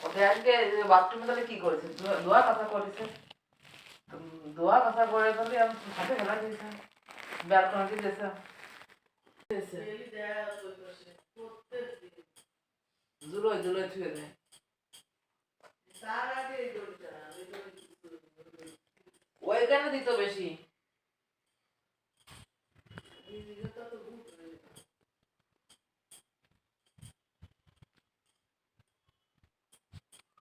ওদের আজকে বাথরুমে তাহলে কি করেছে? ধোয়া কথা করেছে, ধোয়া কথা করে বলে আমি হাতে খেলা দিয়েছে, ব্যালকনিতে দিয়েছে, জুলোয় জুলোয় ছুঁয়ে দেয়। ওইখানে দিত বেশি।